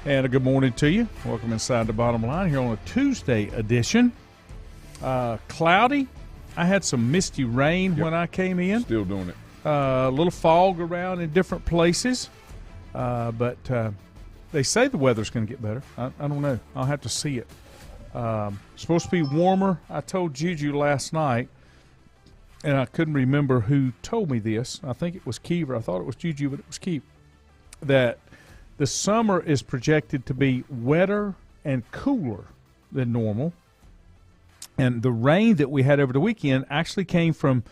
And a good morning to you. Welcome inside the Bottom Line here on a Tuesday edition. Cloudy. I had some misty rain when I came in. Still doing it. A little fog around in different places. But they say the weather's going to get better. I don't know. I'll have to see it. Supposed to be warmer. I told Juju last night, and I couldn't remember who told me this. I think it was Keever. I thought it was Juju, but it was Keever. That the summer is projected to be wetter and cooler than normal. And the rain that we had over the weekend actually came from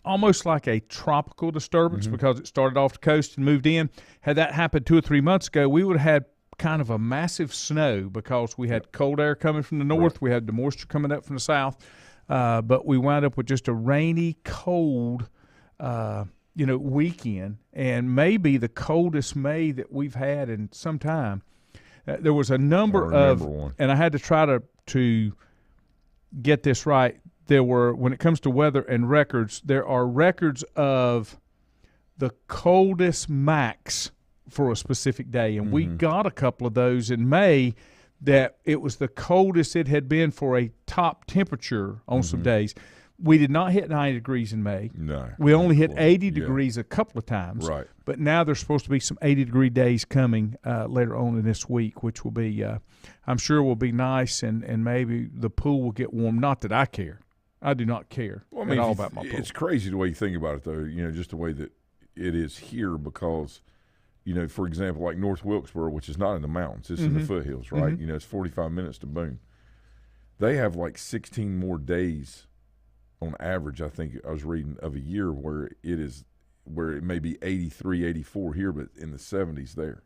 almost like a tropical disturbance because it started off the coast and moved in. Had that happened 2 or 3 months ago, we would have had kind of a massive snow because we had cold air coming from the north. Right. We had the moisture coming up from the south. But we wound up with just a rainy, cold weekend, and maybe the coldest May that we've had in some time. There was a number and I had to try to get this right. There were, when it comes to weather and records, there are records of the coldest max for a specific day, and we got a couple of those in May that it was the coldest it had been for a top temperature on some days. We did not hit 90 degrees in May. No. We only hit 80 degrees a couple of times. Right. But now there's supposed to be some 80-degree days coming later on in this week, which will be, I'm sure will be nice, and maybe the pool will get warm. Not that I care. I do not care at all about my pool. It's crazy the way you think about it, though, just the way that it is here because, for example, like North Wilkesboro, which is not in the mountains. It's in the foothills, right? It's 45 minutes to Boone. They have like 16 more days on average, I think I was reading, of a year where it may be 83, 84 here, but in the 70s there.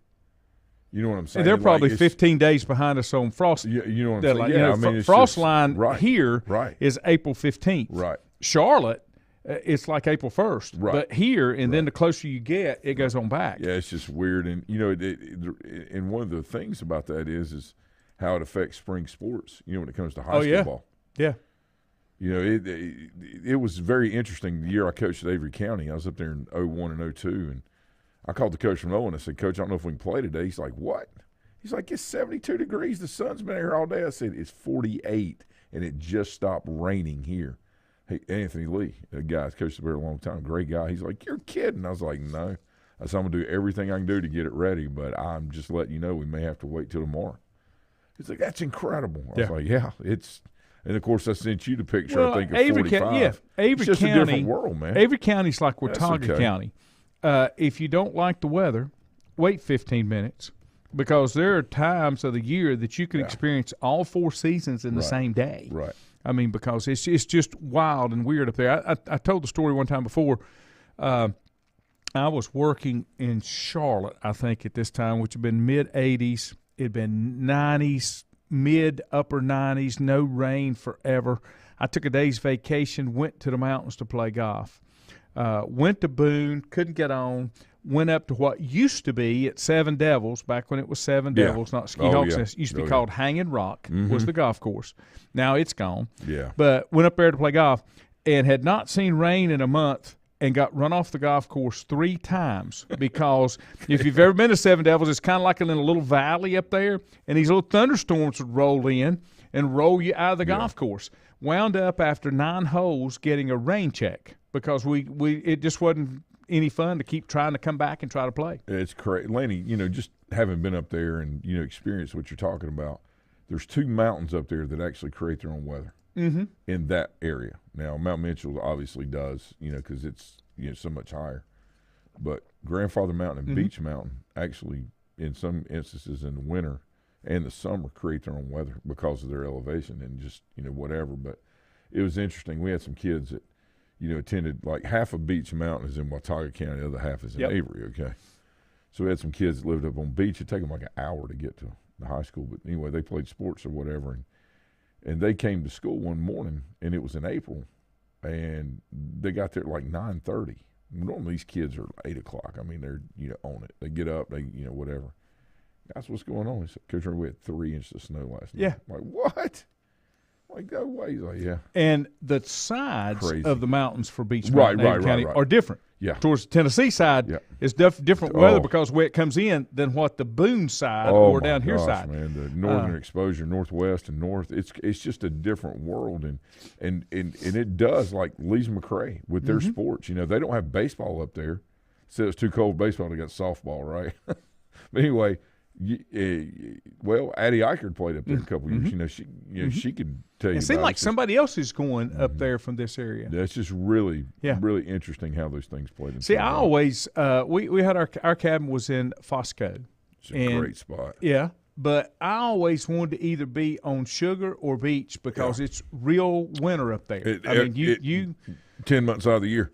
You know what I'm saying? And they're probably 15 days behind us on frost. You know what I'm saying? Frost line here is April 15th. Right. Charlotte, it's like April 1st. Right. But here, and then the closer you get, it goes on back. Yeah, it's just weird. And, and one of the things about that is how it affects spring sports, when it comes to high school ball. Yeah. It was very interesting the year I coached at Avery County. I was up there in 01 and 02, and I called the coach from Owen. I said, Coach, I don't know if we can play today. He's like, what? He's like, it's 72 degrees. The sun's been here all day. I said, it's 48, and it just stopped raining here. Hey, Anthony Lee, a guy that's coached there a long time, great guy. He's like, you're kidding. I was like, no. I said, I'm going to do everything I can do to get it ready, but I'm just letting you know we may have to wait till tomorrow. He's like, that's incredible. I was like, yeah, it's – and, of course, I sent you the picture, I think, of 45. Avery it's just County, a different world, man. Avery County's like Watauga County. If you don't like the weather, wait 15 minutes because there are times of the year that you can experience all 4 seasons in the same day. Right. I mean, because it's just wild and weird up there. I told the story one time before. I was working in Charlotte, I think, at this time, which had been mid-'80s. It had been 90s. Mid-upper 90s, no rain forever. I took a day's vacation, went to the mountains to play golf. Went to Boone, couldn't get on, went up to what used to be at Seven Devils, back when it was Seven Devils, not Ski Hawks. It used to be called Hanging Rock, was the golf course. Now it's gone. Yeah. But went up there to play golf and had not seen rain in a month and got run off the golf course 3 times because if you've ever been to Seven Devils, it's kind of like in a little valley up there, and these little thunderstorms would roll in and roll you out of the golf course. Wound up after 9 holes getting a rain check because it just wasn't any fun to keep trying to come back and try to play. It's crazy. Laney, just having been up there and, experienced what you're talking about, there's 2 mountains up there that actually create their own weather. In that area. Now, Mount Mitchell obviously does, because it's so much higher. But Grandfather Mountain and Beach Mountain actually, in some instances in the winter and the summer, create their own weather because of their elevation and just, whatever. But it was interesting. We had some kids that, attended, like half of Beach Mountain is in Watauga County, the other half is in Avery, okay? So we had some kids that lived up on Beach. It'd take them like an hour to get to the high school. But anyway, they played sports or whatever, and they came to school one morning, and it was in April, and they got there at like 9:30. Normally these kids are 8 o'clock. I mean, they're, on it. They get up, they, whatever. Guys, what's going on? He said, Coach, we had 3 inches of snow last night. Yeah. I'm like, what? I'm like, no way. He's like, yeah. And the sides of the mountains for Beach Mountain County are different. towards the Tennessee side, it's different weather because where it comes in than what the Boone side or down here side. Man, the northern exposure, northwest and north, it's just a different world, and it does, like Lee's McRae with their sports. You know, they don't have baseball up there. So it's too cold baseball. They got softball, right? But anyway, Addie Eichert played up there a couple years. You know, she could tell you. It seemed like somebody else is going up there from this area. That's just really interesting how those things played. See, I always we had our cabin was in Fosco. It's a great spot. Yeah, but I always wanted to either be on Sugar or Beach because it's real winter up there. You 10 months out of the year.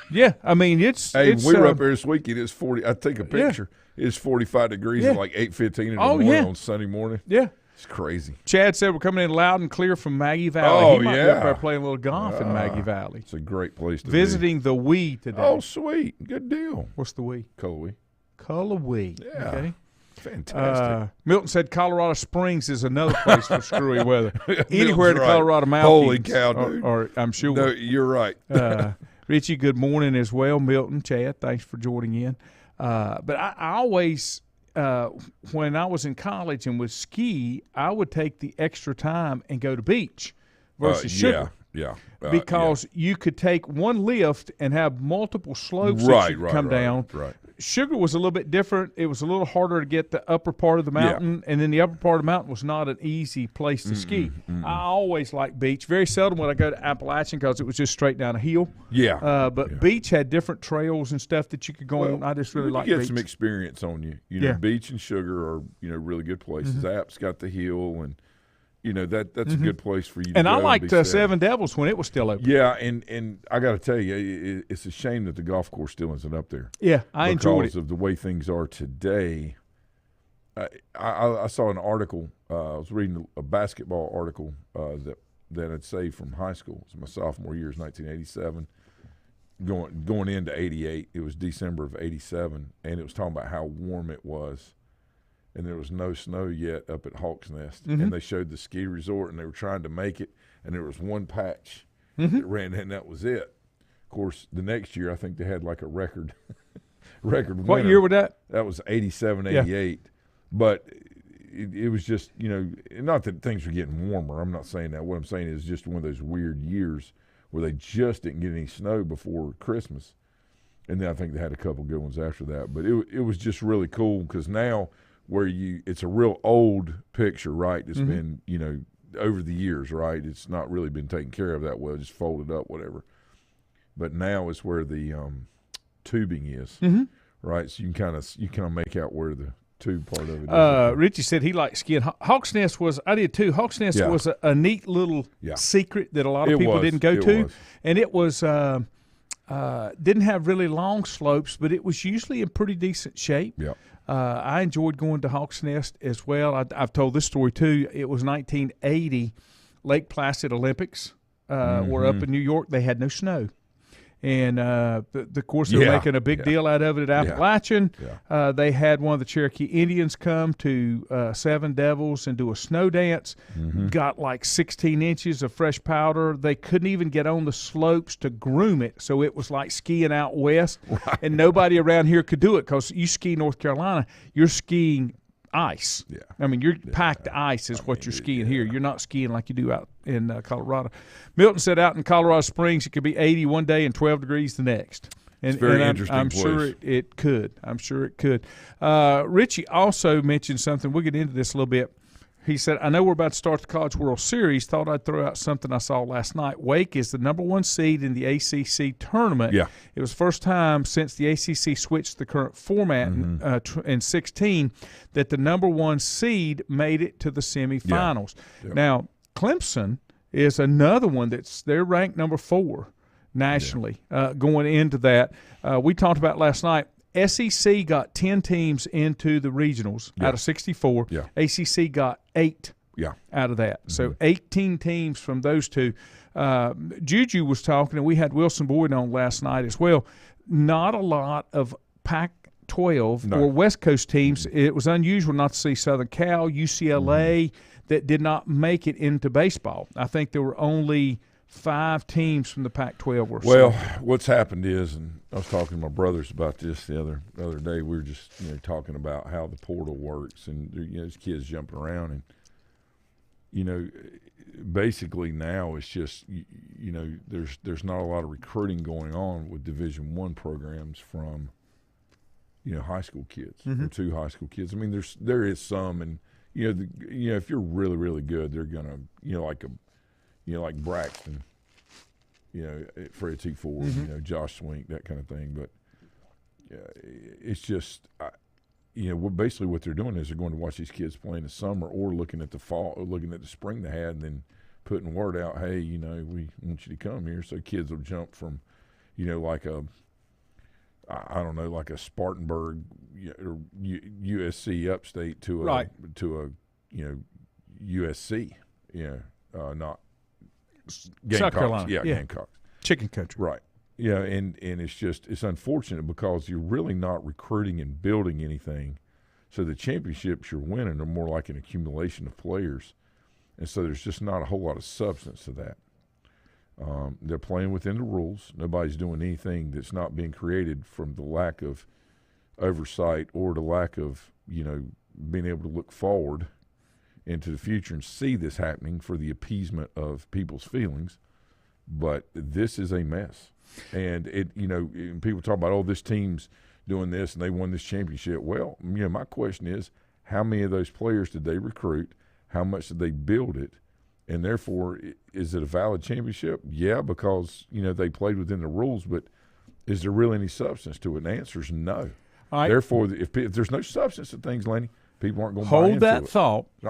Yeah. I mean, it's. Hey, we were up there this weekend. It's 40. I take a picture. It's 45 degrees at like 8:15 in the morning on Sunday morning. Yeah. It's crazy. Chad said we're coming in loud and clear from Maggie Valley. He might be up there playing a little golf in Maggie Valley. It's a great place to Visiting the Wee today. Oh, sweet. Good deal. What's the Wee? Cullowhee. Cullowhee. Yeah. Okay. Fantastic. Milton said Colorado Springs is another place for screwy weather. Anywhere in the Colorado mountains. Holy cow, dude. Or I'm sure. No, you're right. Richie, good morning as well. Milton, Chad, thanks for joining in. But I always, when I was in college and would ski, I would take the extra time and go to Beach versus Sugar. Yeah. Because you could take one lift and have multiple slopes that you could come down. Right. Sugar was a little bit different. It was a little harder to get the upper part of the mountain, and then the upper part of the mountain was not an easy place to ski. I always liked Beach. Very seldom would I go to Appalachian because it was just straight down a hill. But Beach had different trails and stuff that you could go on. I just really liked Beach. You get some experience on you. You know, Beach and Sugar are, really good places. App's got the hill, and that's a good place for you to and go. I liked Seven Devils when it was still open. Yeah, and I got to tell you, it's a shame that the golf course still isn't up there. Yeah, I enjoyed it. Because of the way things are today. I saw an article. I was reading a basketball article that I'd saved from high school. It was my sophomore year, 1987. Going into 88, it was December of 87, and it was talking about how warm it was. And there was no snow yet up at Hawk's Nest. And they showed the ski resort, and they were trying to make it, and there was one patch that ran, and that was it. Of course, the next year, I think they had like a record winter. What year was that? That was 87, 88. Yeah. But it was just, not that things were getting warmer. I'm not saying that. What I'm saying is just one of those weird years where they just didn't get any snow before Christmas. And then I think they had a couple good ones after that. But it was just really cool because now – where it's a real old picture, right? It's been, over the years, right? It's not really been taken care of that well, just folded up, whatever. But now it's where the tubing is, right? So you can kind of make out where the tube part of it is. Richie said he liked skiing. Hawk's Nest I did too. Hawk's Nest was a neat little secret that a lot of people didn't go to. And it was didn't have really long slopes, but it was usually in pretty decent shape. Yeah. I enjoyed going to Hawk's Nest as well. I've told this story too. It was 1980 Lake Placid Olympics were up in New York. They had no snow. And, of course, they were making a big deal out of it at Appalachian. Yeah. They had one of the Cherokee Indians come to Seven Devils and do a snow dance. Got like 16 inches of fresh powder. They couldn't even get on the slopes to groom it, so it was like skiing out west. Right. And nobody around here could do it because you ski North Carolina, you're skiing ice. Yeah. I mean, you're packed ice is what you're skiing here. You're not skiing like you do out in Colorado. Milton said out in Colorado Springs it could be 80 one day and 12 degrees the next. And, it's very interesting I'm place. Sure it could. I'm sure it could. Richie also mentioned something. We'll get into this a little bit. He said, I know we're about to start the College World Series. Thought I'd throw out something I saw last night. Wake is the #1 seed in the ACC tournament. Yeah. It was the first time since the ACC switched the current format in 16 that the #1 seed made it to the semifinals. Yeah. Yeah. Now, Clemson is another one they're ranked #4 nationally going into that. We talked about last night. SEC got 10 teams into the regionals out of 64. Yeah. ACC got 8 out of that. So 18 teams from those two. Juju was talking, and we had Wilson Boyd on last night as well. Not a lot of Pac-12 or West Coast teams. It was unusual not to see Southern Cal, UCLA that did not make it into baseball. I think there were only 5 teams from the Pac-12 were. Well, selected. what's happened is, and I was talking to my brothers about this the other day. We were just talking about how the portal works, and there's kids jumping around, and basically now it's just there's not a lot of recruiting going on with Division I programs from high school kids or 2 high school kids. I mean, there is some, and if you're really really good, they're gonna like Braxton, Fred T. Ford, Josh Swink, that kind of thing. But it's just, basically what they're doing is they're going to watch these kids play in the summer or looking at the fall or looking at the spring they had and then putting word out, hey, we want you to come here. So kids will jump from, like a Spartanburg or USC upstate to a USC, not Gamecocks. South Carolina. Yeah, Gamecocks. Chicken country. Right. Yeah, and it's unfortunate because you're really not recruiting and building anything. So the championships you're winning are more like an accumulation of players. And so there's just not a whole lot of substance to that. They're playing within the rules. Nobody's doing anything that's not being created from the lack of oversight or the lack of, being able to look forward into the future and see this happening for the appeasement of people's feelings. But this is a mess. And people talk about, this team's doing this and they won this championship. Well, my question is, how many of those players did they recruit? How much did they build it? And therefore, is it a valid championship? Yeah, because, they played within the rules, but is there really any substance to it? And the answer is no. Right. Therefore, if there's no substance to things, Laney, people aren't going to buy into it.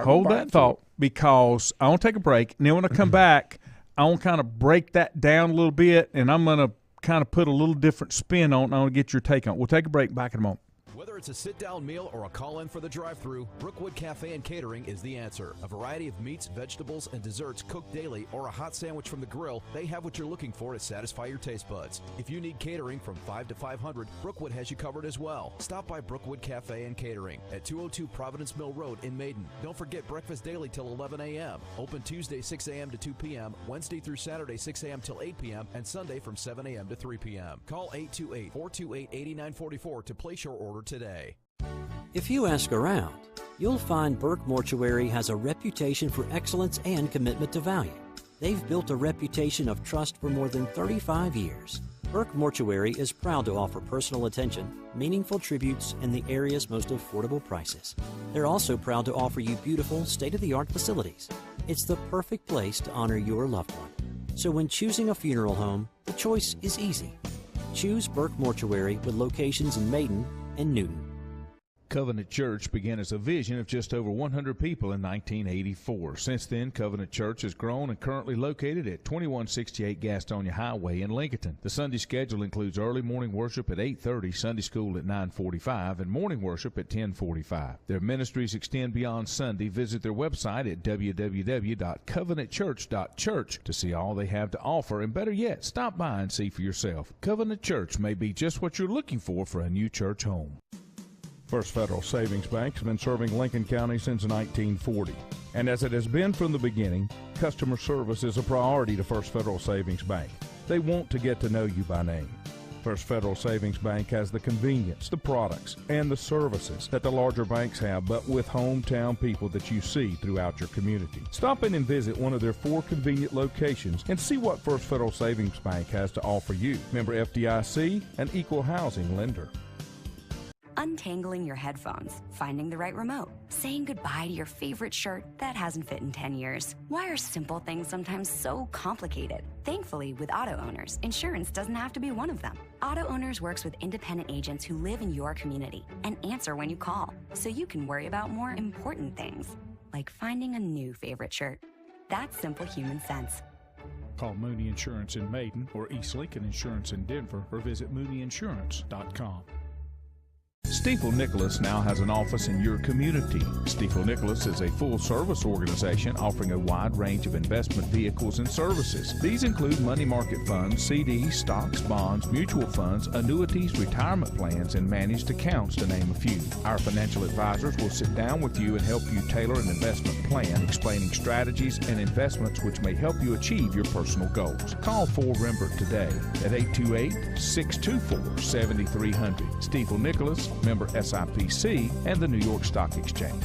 Hold that thought, because I want to take a break. And then when I come back, I want to kind of break that down a little bit, and I'm going to kind of put a little different spin on it, and I want to get your take on it. We'll take a break. Back in a moment. Whether it's a sit-down meal or a call-in for the drive-thru, Brookwood Cafe and Catering is the answer. A variety of meats, vegetables, and desserts cooked daily, or a hot sandwich from the grill, they have what you're looking for to satisfy your taste buds. If you need catering from 5 to 500, Brookwood has you covered as well. Stop by Brookwood Cafe and Catering at 202 Providence Mill Road in Maiden. Don't forget breakfast daily till 11 a.m. Open Tuesday 6 a.m. to 2 p.m., Wednesday through Saturday 6 a.m. till 8 p.m., and Sunday from 7 a.m. to 3 p.m. Call 828-428-8944 to place your order today. If you ask around, you'll find Burke Mortuary has a reputation for excellence and commitment to value. They've built a reputation of trust for more than 35 years. Burke Mortuary is proud to offer personal attention, meaningful tributes, and the area's most affordable prices. They're also proud to offer you beautiful, state-of-the-art facilities. It's the perfect place to honor your loved one. So when choosing a funeral home, the choice is easy. Choose Burke Mortuary with locations in Maiden and Newton. Covenant Church began as a vision of just over 100 people in 1984. Since then, Covenant Church has grown and currently located at 2168 Gastonia Highway in Lincoln. The Sunday schedule includes early morning worship at 8:30, Sunday school at 9:45, and morning worship at 10:45. Their ministries extend beyond Sunday. Visit their website at www.covenantchurch.church to see all they have to offer, and better yet, stop by and see for yourself. Covenant Church may be just what you're looking for a new church home. First Federal Savings Bank has been serving Lincoln County since 1940. And as it has been from the beginning, customer service is a priority to First Federal Savings Bank. They want to get to know you by name. First Federal Savings Bank has the convenience, the products, and the services that the larger banks have, but with hometown people that you see throughout your community. Stop in and visit one of their 4 convenient locations and see what First Federal Savings Bank has to offer you. Member FDIC, an equal housing lender. Untangling your headphones, finding the right remote, saying goodbye to your favorite shirt that hasn't fit in 10 years. Why are simple things sometimes so complicated? Thankfully, with Auto Owners, insurance doesn't have to be one of them. Auto Owners works with independent agents who live in your community and answer when you call, so you can worry about more important things, like finding a new favorite shirt. That's simple human sense. Call Mooney Insurance in Maiden or East Lincoln Insurance in Denver, or visit mooneyinsurance.com. Stifel Nicholas now has an office in your community. Stifel Nicholas is a full-service organization offering a wide range of investment vehicles and services. These include money market funds, CDs, stocks, bonds, mutual funds, annuities, retirement plans, and managed accounts, to name a few. Our financial advisors will sit down with you and help you tailor an investment plan, explaining strategies and investments which may help you achieve your personal goals. Call 4 Rembert today at 828-624-7300. Stifel Nicholas, member SIPC, and the New York Stock Exchange.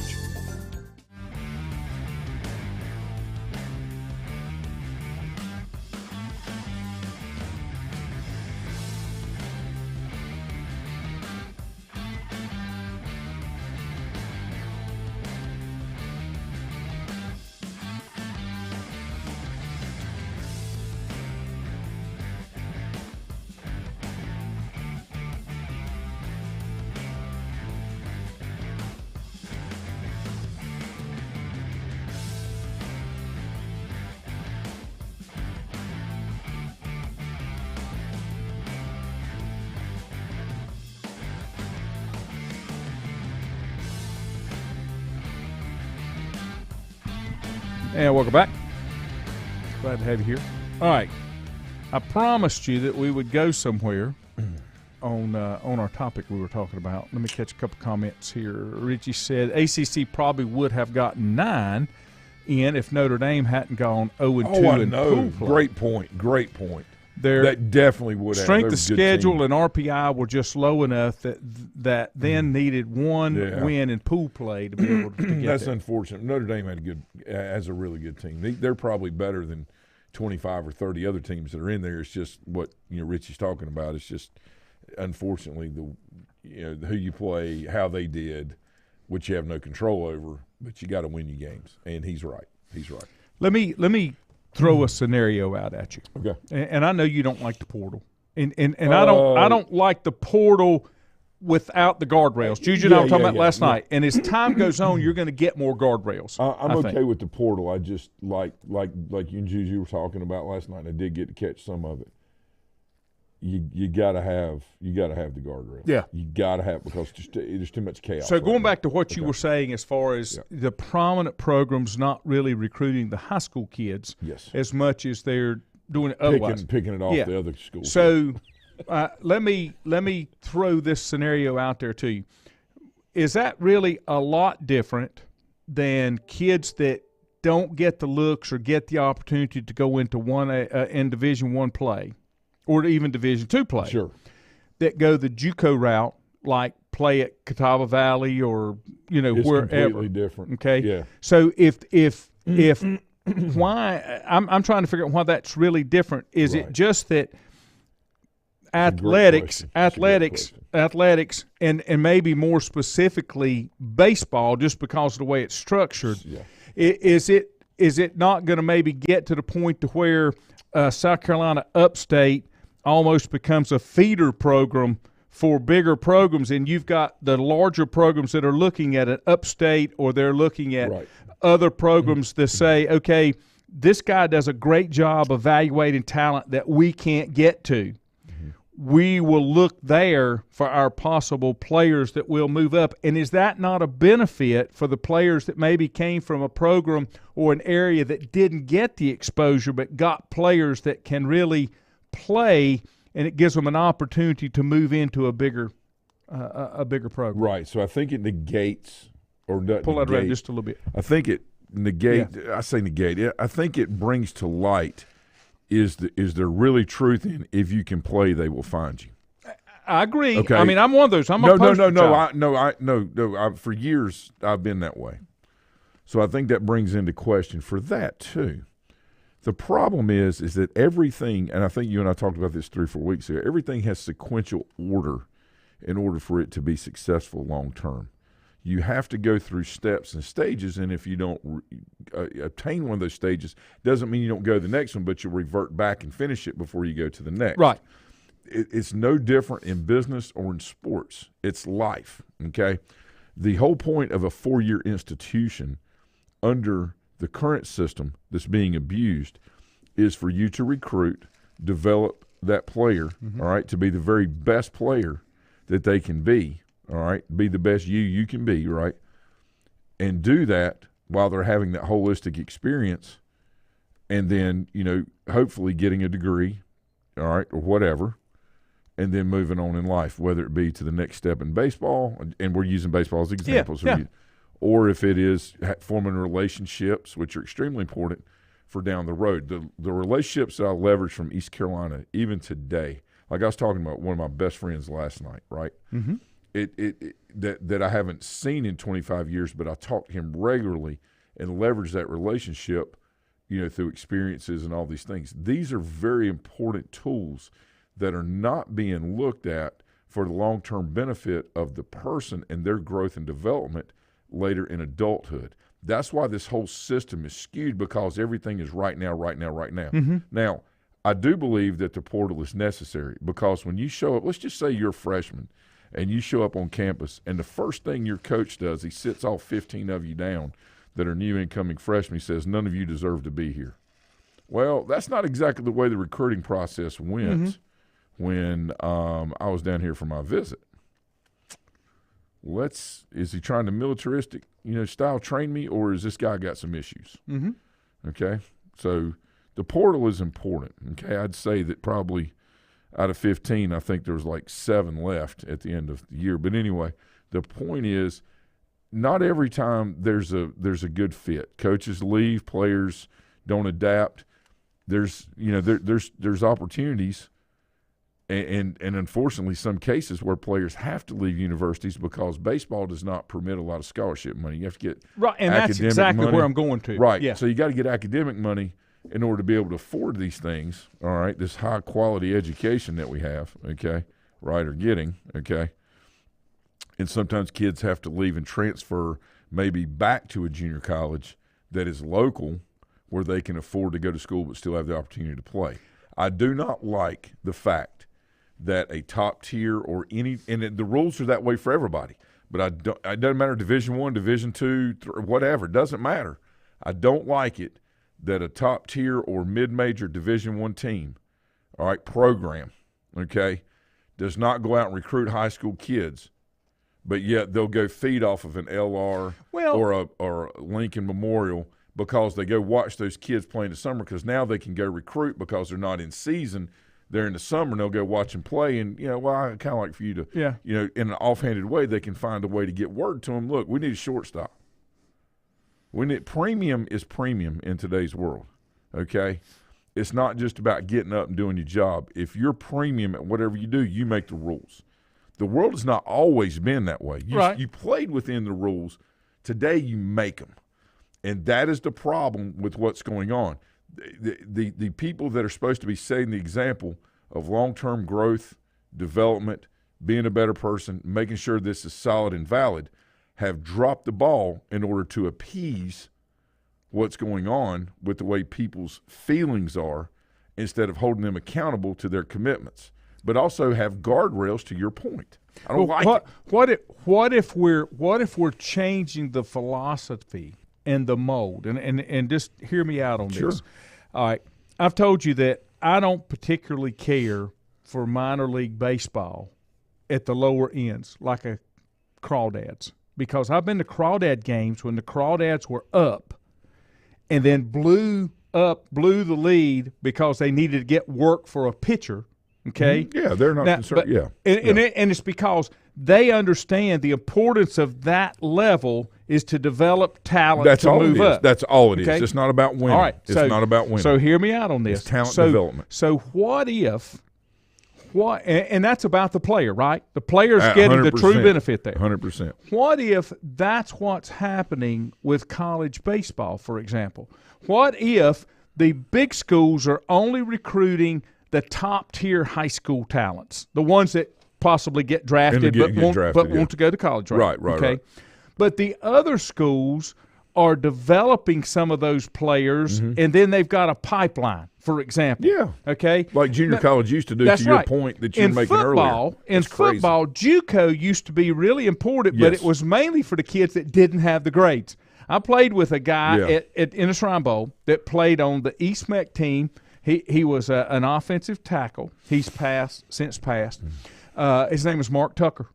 And welcome back. Glad to have you here. All right. I promised you that we would go somewhere on our topic we were talking about. Let me catch a couple comments here. Richie said ACC probably would have gotten 9 in if Notre Dame hadn't gone 0-2 in pool play. Great point. Great point. That definitely would have. Strength of schedule and RPI were just low enough that then needed one win in pool play to be able to get That's there. Unfortunate. Notre Dame has a really good team. They're probably better than 25 or 30 other teams that are in there. It's just what Richie's talking about. It's just unfortunately who you play, how they did, which you have no control over. But you got to win your games, and he's right. He's right. Let me throw a scenario out at you. Okay. And I know you don't like the portal. And I don't like the portal without the guardrails. Juju and I were talking about last night. And as time goes on, you're going to get more guardrails. I'm okay with the portal. I just like you and Juju were talking about last night, and I did get to catch some of it. You gotta have the guardrail. Yeah, you gotta have, because there's too much chaos. So going back to what you were saying, as far as the prominent programs not really recruiting the high school kids, as much as they're doing it otherwise, picking it off the other schools. So let me throw this scenario out there to you. Is that really a lot different than kids that don't get the looks or get the opportunity to go into in Division I play? Or even Division II play, that go the JUCO route, like play at Catawba Valley or it's wherever. Completely different. Okay, yeah. So if why I'm trying to figure out why that's really different. Is it just that athletics, and maybe more specifically baseball, just because of the way it's structured? Yeah. Is it not going to maybe get to the point to where South Carolina Upstate almost becomes a feeder program for bigger programs, and you've got the larger programs that are looking at an Upstate, or they're looking at other programs that say, okay, this guy does a great job evaluating talent that we can't get to. We will look there for our possible players that will move up. And is that not a benefit for the players that maybe came from a program or an area that didn't get the exposure but got players that can really play, and it gives them an opportunity to move into a bigger program? Right. So I think it negates, or doesn't pull that around just a little bit. I think it negates. Yeah. I say negate. I think it brings to light. Is there really truth in if you can play, they will find you? I agree. Okay. I mean, I'm one of those. I'm a poster child. For years I've been that way. So I think that brings into question for that too. The problem is that everything, and I think you and I talked about this 3 or 4 weeks ago, everything has sequential order in order for it to be successful long term. You have to go through steps and stages, and if you don't obtain one of those stages, doesn't mean you don't go to the next one, but you'll revert back and finish it before you go to the next. Right. It's no different in business or in sports. It's life, okay? The whole point of a 4-year institution under the current system that's being abused is for you to recruit, develop that player, all right, to be the very best player that they can be, all right? Be the best you can be, right? And do that while they're having that holistic experience, and then, hopefully getting a degree, all right, or whatever, and then moving on in life, whether it be to the next step in baseball, and we're using baseball as examples, or if it is forming relationships, which are extremely important for down the road. The relationships that I leverage from East Carolina, even today, like I was talking about one of my best friends last night, right? Mm-hmm. That I haven't seen in 25 years, but I talk to him regularly and leverage that relationship, through experiences and all these things. These are very important tools that are not being looked at for the long-term benefit of the person and their growth and development later in adulthood. That's why this whole system is skewed, because everything is right now. Mm-hmm. Now, I do believe that the portal is necessary, because when you show up, let's just say you're a freshman and you show up on campus, and the first thing your coach does, he sits all 15 of you down that are new incoming freshmen. He says, none of you deserve to be here. Well, that's not exactly the way the recruiting process went when I was down here for my visit. Is he trying to militaristic, style train me, or is this guy got some issues? Mm-hmm. Okay, so the portal is important. Okay, I'd say that probably out of 15, I think there was like 7 left at the end of the year. But anyway, the point is, not every time there's a good fit. Coaches leave, players don't adapt. There's opportunities. And unfortunately, some cases where players have to leave universities because baseball does not permit a lot of scholarship money. You have to get right, and that's exactly money. Where I'm going to. Right. Yeah. So you got to get academic money in order to be able to afford these things. All right, this high quality education that we have. Okay, right, or getting. Okay, and sometimes kids have to leave and transfer maybe back to a junior college that is local, where they can afford to go to school but still have the opportunity to play. I do not like the fact that a top tier or the rules are that way for everybody. But it doesn't matter, Division I, Division II, whatever. It doesn't matter. I don't like it that a top tier or mid-major Division I team, all right, program, okay, does not go out and recruit high school kids, but yet they'll go feed off of an LR or a Lincoln Memorial because they go watch those kids play in the summer, because now they can go recruit because they're not in season. They're in the summer, and they'll go watch them play. And, I kind of like for you to, in an offhanded way, they can find a way to get word to them. Look, we need a shortstop. Premium is premium in today's world, okay? It's not just about getting up and doing your job. If you're premium at whatever you do, you make the rules. The world has not always been that way. You played within the rules. Today you make them. And that is the problem with what's going on. The people that are supposed to be setting the example of long-term growth, development, being a better person, making sure this is solid and valid, have dropped the ball in order to appease what's going on with the way people's feelings are, instead of holding them accountable to their commitments, but also have guardrails, to your point. I don't like it. What if we're changing the philosophy and the mold, and just hear me out on Sure. this. All right, I've told you that I don't particularly care for minor league baseball at the lower ends, like a crawdads, because I've been to crawdad games when the crawdads were up, and then blew the lead because they needed to get work for a pitcher. Okay. Yeah, they're not concerned. And it's because they understand the importance of that level is to develop talent. That's to all move it is. up. That's all it is. Okay? It's not about winning. All right. It's not about winning. So hear me out on this. It's talent development. So what if and that's about the player, right? The player's getting the true benefit there. 100%. What if that's what's happening with college baseball, for example? What if the big schools are only recruiting the top-tier high school talents, the ones that possibly get drafted want to go to college, right? Right. Okay. But the other schools are developing some of those players, and then they've got a pipeline, for example. Yeah. Okay. Like junior college used to do, to your point that you're making earlier. In football, JUCO used to be really important, but it was mainly for the kids that didn't have the grades. I played with a guy in the Shrine Bowl that played on the East MEC team. He was an offensive tackle. He's since passed. His name is Mark Tucker.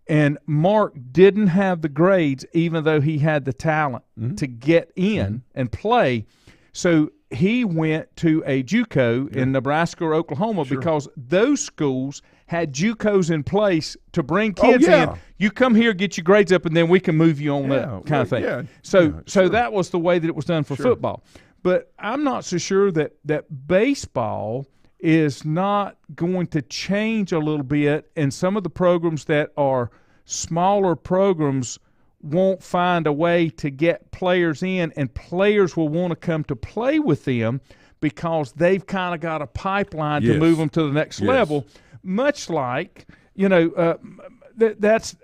And Mark didn't have the grades, even though he had the talent to get in and play. So he went to a JUCO in Nebraska or Oklahoma because those schools had JUCOs in place to bring kids in. You come here, get your grades up, and then we can move you on up, kind of thing. Yeah, so that was the way that it was done for football. But I'm not so sure that baseball is not going to change a little bit, and some of the programs that are smaller programs won't find a way to get players in, and players will want to come to play with them because they've kind of got a pipeline to move them to the next level. Much like, that's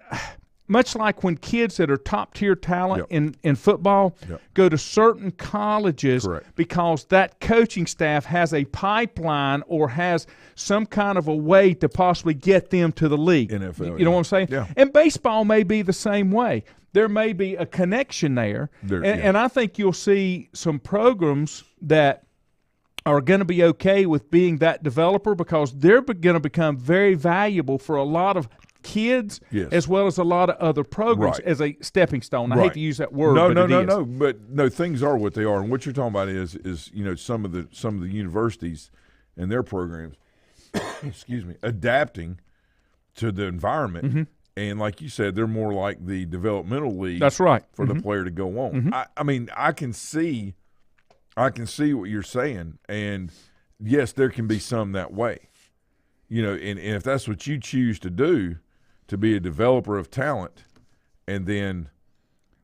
much like when kids that are top-tier talent in football go to certain colleges because that coaching staff has a pipeline or has some kind of a way to possibly get them to the league. NFL, you know what I'm saying? Yeah. And baseball may be the same way. There may be a connection there. And I think you'll see some programs that are going to be okay with being that developer because they're going to become very valuable for a lot of kids as well as a lot of other programs as a stepping stone. I hate to use that word. But things are what they are, and what you're talking about is some of the universities and their programs, excuse me, adapting to the environment, and like you said, they're more like the developmental league. That's right for the player to go on. I mean, I can see what you're saying, and yes, there can be some that way, and if that's what you choose to do, to be a developer of talent and then,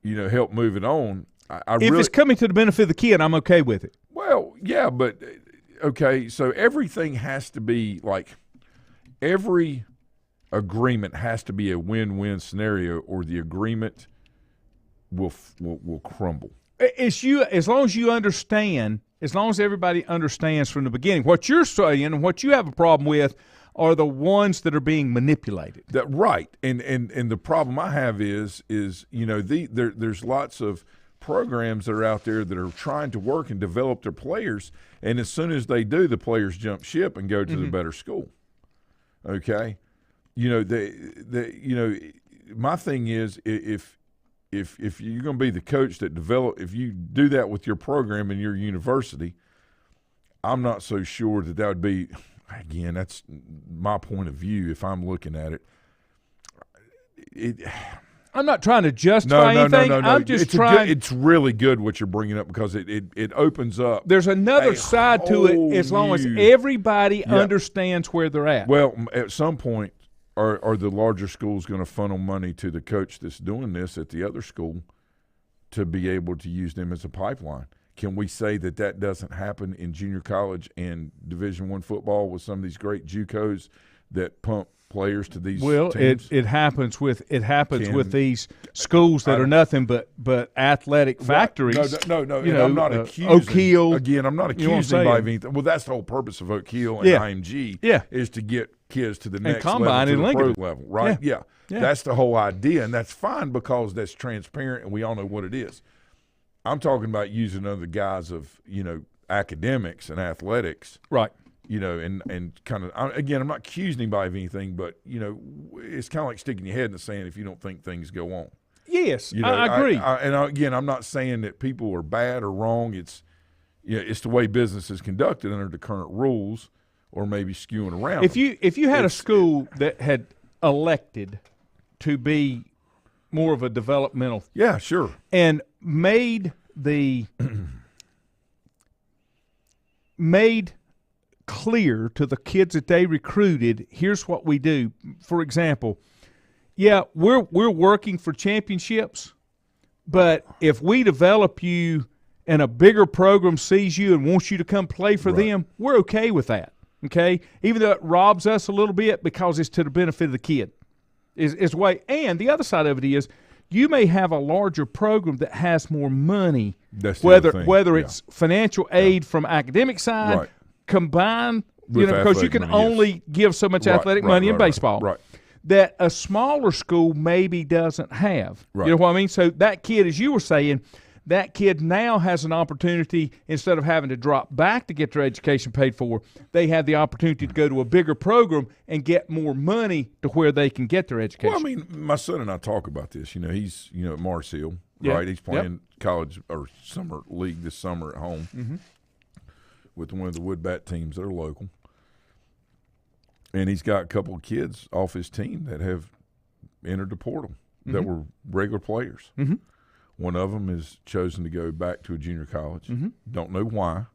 help move it on. If it's coming to the benefit of the kid, I'm okay with it. Well, yeah, but, okay, so everything has to be like every agreement has to be a win-win scenario or the agreement will crumble. As long as you understand, as long as everybody understands from the beginning, what you're saying and what you have a problem with are the ones that are being manipulated. And the problem I have is there's lots of programs that are out there that are trying to work and develop their players, and as soon as they do, the players jump ship and go to the better school. Okay, my thing is if you're going to be the coach that if you do that with your program in your university, I'm not so sure that would be. Again, that's my point of view if I'm looking at it. I'm not trying to justify anything. I'm just trying. It's really good what you're bringing up because it opens up. There's another side to it as long as everybody understands where they're at. Well, at some point, are the larger schools going to funnel money to the coach that's doing this at the other school to be able to use them as a pipeline? Can we say that doesn't happen in junior college and Division I football with some of these great JUCOs that pump players to these teams? It happens with these schools that are nothing but athletic factories. No. I'm not accusing. Oak Hill. Again, I'm not accusing by anything. Well, that's the whole purpose of Oak Hill and IMG is to get kids to the next level, to the pro level, right? Yeah. That's the whole idea, and that's fine because that's transparent and we all know what it is. I'm talking about using under the guise of, academics and athletics. Right. And kind of, again, I'm not accusing anybody of anything, but, it's kind of like sticking your head in the sand if you don't think things go on. Yes, I agree. Again, I'm not saying that people are bad or wrong. It's the way business is conducted under the current rules or maybe skewing around. If you had a school that had elected to be more of a developmental. Yeah, sure. And made clear to the kids that they recruited, here's what we do. For example, we're working for championships, but if we develop you and a bigger program sees you and wants you to come play for them, we're okay with that. Okay? Even though it robs us a little bit because it's to the benefit of the kid. Is way. And the other side of it is you may have a larger program that has more money, whether it's financial aid from academic side combined, because you can only give so much athletic money in baseball that a smaller school maybe doesn't have. You know what I mean? So that kid, as you were saying, that kid now has an opportunity, instead of having to drop back to get their education paid for, they have the opportunity to go to a bigger program and get more money to where they can get their education. Well, I mean, my son and I talk about this. You know, he's, at Mars Hill, Yeah. right? He's playing college or summer league this summer at home with one of the Woodbat teams that are local. And he's got a couple of kids off his team that have entered the portal that were regular players. One of them has chosen to go back to a junior college. Don't know why.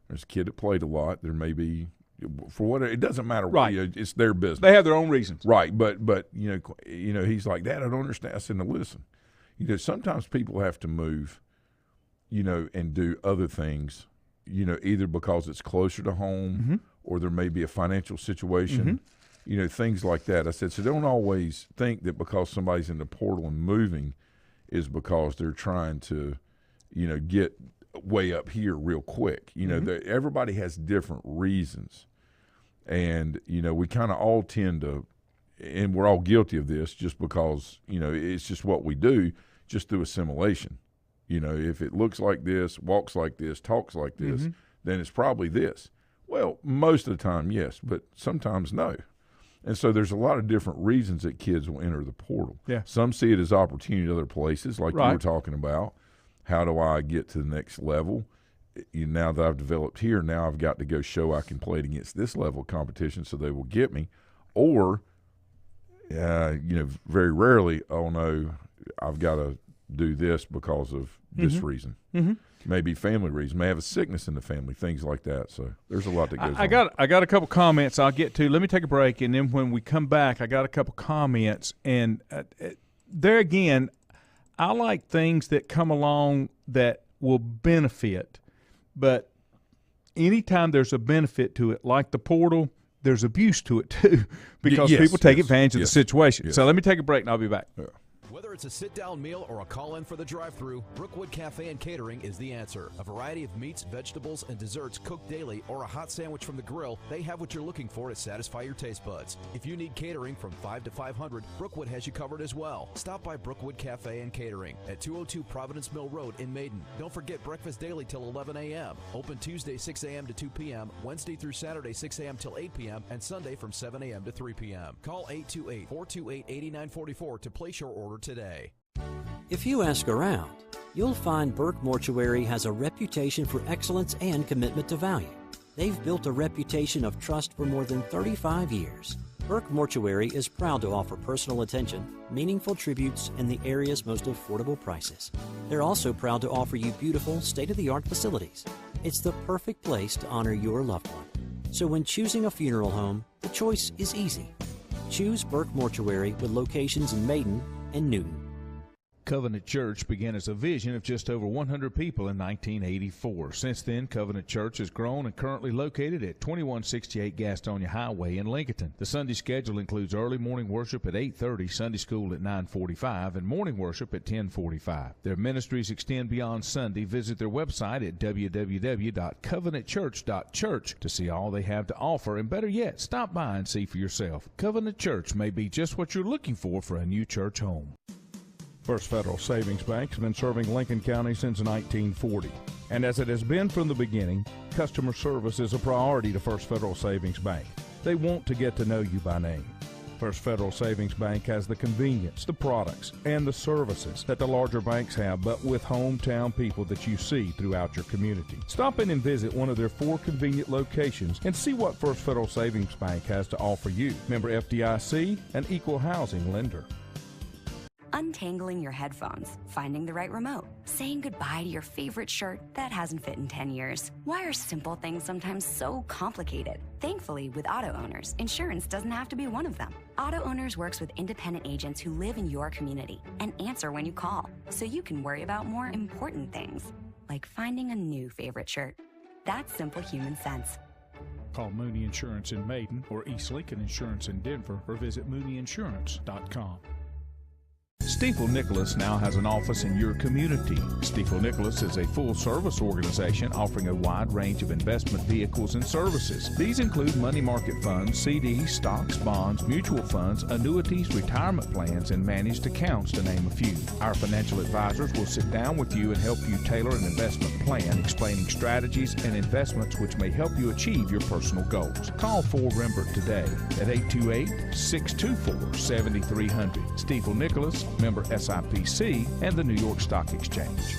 There's a kid that played a lot. There may be, for what, it doesn't matter. Right. It's their business. They have their own reasons. Right. But he's like, Dad, I don't understand. I said, now listen, sometimes people have to move, and do other things, either because it's closer to home or there may be a financial situation, things like that. I said, so don't always think that because somebody's in the portal and moving is because they're trying to, get way up here real quick. Everybody has different reasons. And, we kind of all tend to, and we're all guilty of this just because, it's just what we do, just through assimilation. If it looks like this, walks like this, talks like this, then it's probably this. Well, most of the time, yes, but sometimes no. And so there's a lot of different reasons that kids will enter the portal. Yeah. Some see it as opportunity in other places, like Right. you were talking about. How do I get to the next level? Now that I've developed here, now I've got to go show I can play it against this level of competition so they will get me. Or, very rarely, oh, no, I've got to do this because of this reason. Maybe family reason. May have a sickness in the family, things like that. So there's a lot that goes on. I got a couple comments I'll get to. Let me take a break, and then when we come back, I got a couple comments. And there again, I like things that come along that will benefit. But anytime there's a benefit to it, like the portal, there's abuse to it too, because people take advantage of the situation. Yes. So let me take a break, and I'll be back. Yeah. Whether it's a sit-down meal or a call-in for the drive-thru, Brookwood Cafe and Catering is the answer. A variety of meats, vegetables, and desserts cooked daily, or a hot sandwich from the grill, they have what you're looking for to satisfy your taste buds. If you need catering from 5 to 500, Brookwood has you covered as well. Stop by Brookwood Cafe and Catering at 202 Providence Mill Road in Maiden. Don't forget breakfast daily till 11 a.m. Open Tuesday 6 a.m. to 2 p.m., Wednesday through Saturday 6 a.m. till 8 p.m., and Sunday from 7 a.m. to 3 p.m. Call 828-428-8944 to place your order today. If you ask around, you'll find Burke Mortuary has a reputation for excellence and commitment to value. They've built a reputation of trust for more than 35 years. Burke Mortuary is proud to offer personal attention, meaningful tributes, and the area's most affordable prices. They're also proud to offer you beautiful, state-of-the-art facilities. It's the perfect place to honor your loved one. So when choosing a funeral home, the choice is easy. Choose Burke Mortuary with locations in Maiden and Newton. Covenant Church began as a vision of just over 100 people in 1984. Since then, Covenant Church has grown and currently located at 2168 Gastonia Highway in Lincoln. The Sunday schedule includes early morning worship at 8:30, Sunday school at 9:45, and morning worship at 10:45. Their ministries extend beyond Sunday. Visit their website at www.covenantchurch.church to see all they have to offer, and better yet, stop by and see for yourself. Covenant Church may be just what you're looking for a new church home. First Federal Savings Bank has been serving Lincoln County since 1940. And as it has been from the beginning, customer service is a priority to First Federal Savings Bank. They want to get to know you by name. First Federal Savings Bank has the convenience, the products, and the services that the larger banks have, but with hometown people that you see throughout your community. Stop in and visit one of their 4 convenient locations and see what First Federal Savings Bank has to offer you. Member FDIC, an equal housing lender. Untangling your headphones, finding the right remote, saying goodbye to your favorite shirt that hasn't fit in 10 years. Why are simple things sometimes so complicated? Thankfully, with auto owners, insurance doesn't have to be one of them. Auto Owners works with independent agents who live in your community and answer when you call, so you can worry about more important things, like finding a new favorite shirt. That's simple human sense. Call Mooney Insurance in Maiden or East Lincoln Insurance in Denver, or visit mooneyinsurance.com. Stifel Nicholas now has an office in your community. Stifel Nicholas is a full-service organization offering a wide range of investment vehicles and services. These include money market funds, CDs, stocks, bonds, mutual funds, annuities, retirement plans, and managed accounts, to name a few. Our financial advisors will sit down with you and help you tailor an investment plan, explaining strategies and investments which may help you achieve your personal goals. Call 4Rembert today at 828-624-7300. Stifel Nicholas, member SIPC, and the New York Stock Exchange.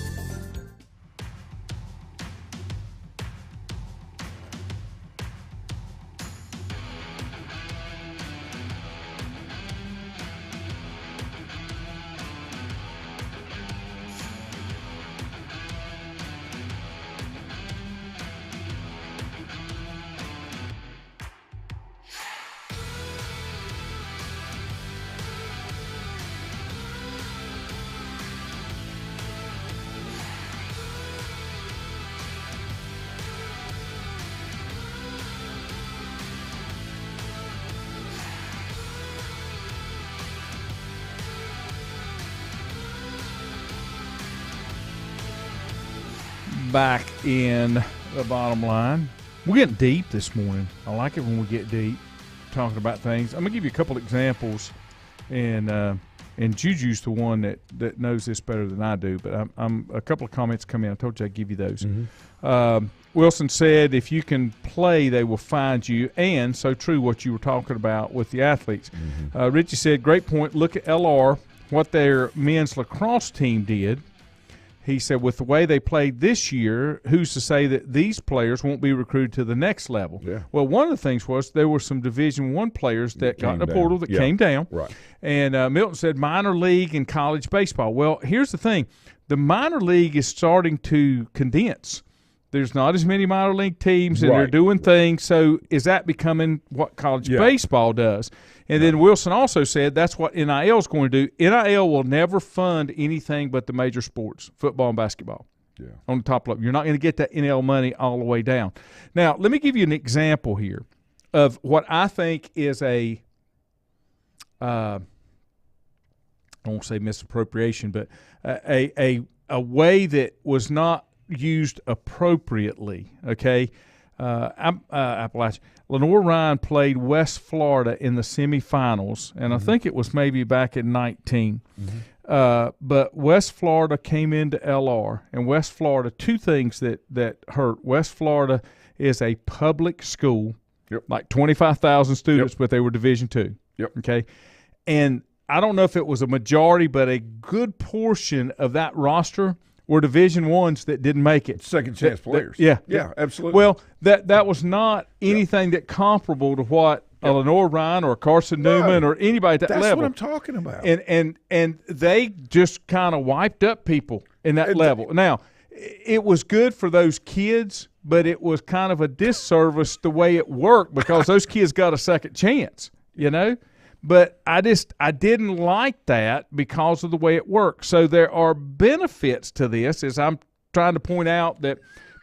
Back in the bottom line. We're getting deep this morning. I like it when we get deep, talking about things. I'm going to give you a couple examples, and Juju's the one that knows this better than I do, but I'm a couple of comments come in. I told you I'd give you those. Wilson said, if you can play, they will find you, and so true what you were talking about with the athletes. Richie said, great point. Look at LR, what their men's lacrosse team did. He said, with the way they played this year, who's to say that these players won't be recruited to the next level? Yeah. Well, one of the things was there were some Division I players that got in the portal that came down. Right. And Milton said minor league and college baseball. Well, here's the thing. The minor league is starting to condense. There's not as many minor league teams, and they're doing things. So is that becoming what college baseball does? And then Wilson also said that's what NIL is going to do. NIL will never fund anything but the major sports, football and basketball, on the top level. You're not going to get that NIL money all the way down. Now, let me give you an example here of what I think is I won't say misappropriation, but a way that was not used appropriately, okay? Appalachia. Lenore Ryan played West Florida in the semifinals, and I think it was maybe back in 19. But West Florida came into LR, and West Florida, two things that hurt. West Florida is a public school, like 25,000 students, but they were Division II. Okay? And I don't know if it was a majority, but a good portion of that roster were Division I's that didn't make it. Second chance players. Yeah, absolutely. Well, that was not anything that comparable to what a Lenore Ryan or Carson Newman or anybody at that level. That's what I'm talking about. And they just kind of wiped up people in that level. Now, it was good for those kids, but it was kind of a disservice the way it worked because those kids got a second chance, you know? But I didn't like that because of the way it works. So there are benefits to this, as I'm trying to point out that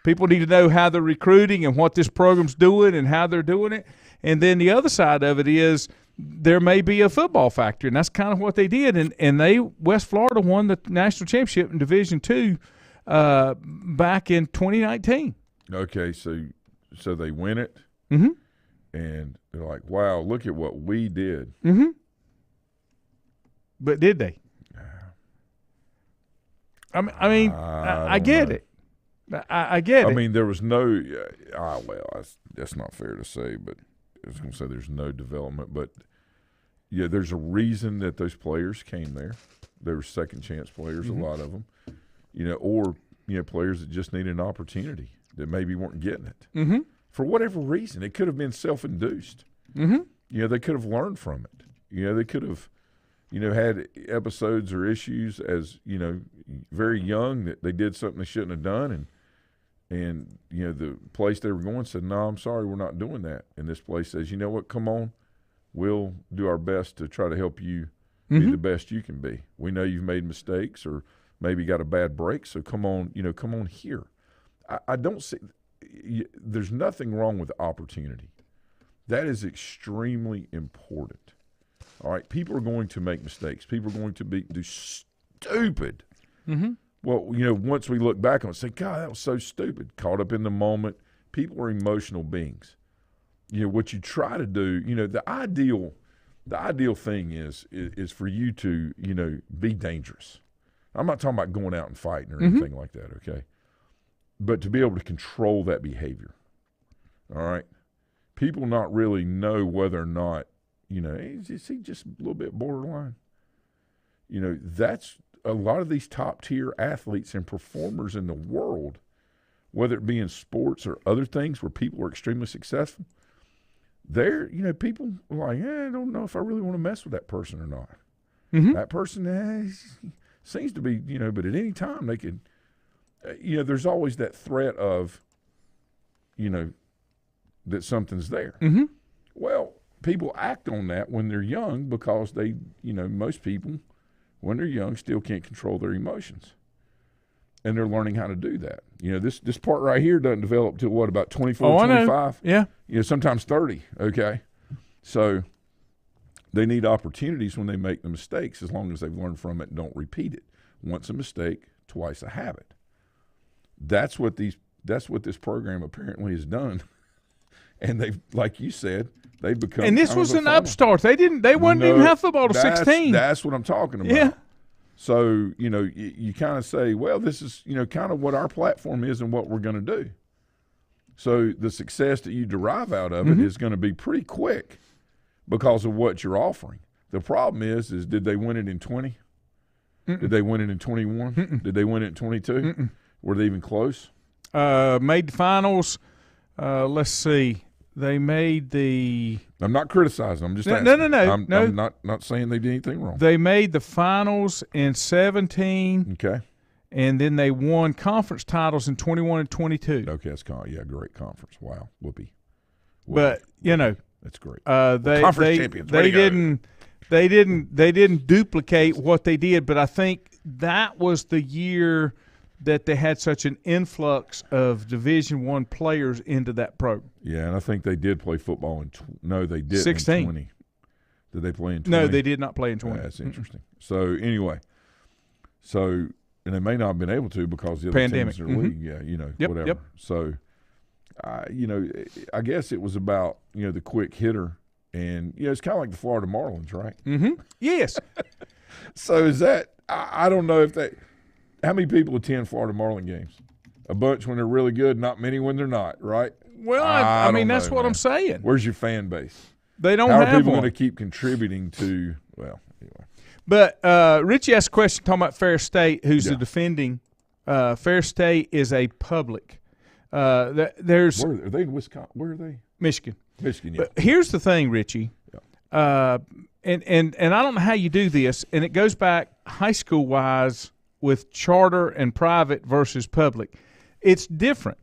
people need to know how they're recruiting and what this program's doing and how they're doing it. And then the other side of it is there may be a football factor, and that's kind of what they did. And West Florida won the national championship in Division II back in 2019. Okay, so they win it. And they're like, wow, look at what we did. But did they? I get it. I get it. I mean, there was no that's not fair to say, but I was going to say there's no development. But, yeah, there's a reason that those players came there. They were second chance players, a lot of them, or players that just needed an opportunity that maybe weren't getting it. For whatever reason. It could have been self-induced. They could have learned from it. They could have, had episodes or issues as, very young that they did something they shouldn't have done. And the place they were going said, no, I'm sorry, we're not doing that. And this place says, you know what, come on. We'll do our best to try to help you be the best you can be. We know you've made mistakes or maybe got a bad break, so come on here. I don't see – there's nothing wrong with opportunity. That is extremely important. All right, people are going to make mistakes. People are going to do stupid. Mm-hmm. Well, once we look back on it, say, God, that was so stupid. Caught up in the moment. People are emotional beings. What you try to do, the ideal thing is for you to, be dangerous. I'm not talking about going out and fighting or anything like that, okay? But to be able to control that behavior, all right? People not really know whether or not, is he just a little bit borderline? That's a lot of these top-tier athletes and performers in the world, whether it be in sports or other things where people are extremely successful, people are like, I don't know if I really want to mess with that person or not. Mm-hmm. That person seems to be, but at any time they could, there's always that threat of, that something's there. Mm-hmm. Well, people act on that when they're young because they, most people, when they're young, still can't control their emotions. And they're learning how to do that. This part right here doesn't develop till what, about 24, 25? Yeah. Sometimes 30, okay? So they need opportunities when they make the mistakes as long as they've learned from it and don't repeat it. Once a mistake, twice a habit. That's what this program apparently has done. And they've, like you said, they've become. And this was an upstart. They wouldn't even have football to 16. That's what I'm talking about. Yeah. So, you kind of say, well, this is, kind of what our platform is and what we're going to do. So the success that you derive out of it is going to be pretty quick because of what you're offering. The problem is did they win it in 20? Mm-mm. Did they win it in 21? Mm-mm. Did they win it in 22? Mm-mm. Were they even close? Made the finals. Let's see. They made the. I'm not criticizing. I'm just asking. No. I'm not saying they did anything wrong. They made the finals in 17. Okay. And then they won conference titles in 21 and 22. Okay, that's great conference. Wow, whoopee. But that's great. Conference champions. They didn't duplicate what they did, but I think that was the year that they had such an influx of Division I players into that program. Yeah, and I think they did play football in no, they didn't 16. In 20. Did they play in 20? No, they did not play in 20. That's interesting. So anyway, and they may not have been able to because the other pandemic teams in the league, whatever. Yep. So, I guess it was about the quick hitter, and it's kind of like the Florida Marlins, right? Mm-hmm. Yes. So is that? I don't know if they. How many people attend Florida Marlin games? A bunch when they're really good, not many when they're not, right? Well, I mean, that's what I'm saying. Where's your fan base? They don't have one. How are people going to keep contributing to, anyway. But Richie asked a question talking about Fair State, who's the defending. Fair State is a public. There's Where are they in Wisconsin? Where are they? Michigan. Michigan, yeah. But here's the thing, Richie. Yeah. And I don't know how you do this, and it goes back high school-wise with charter and private versus public. It's different.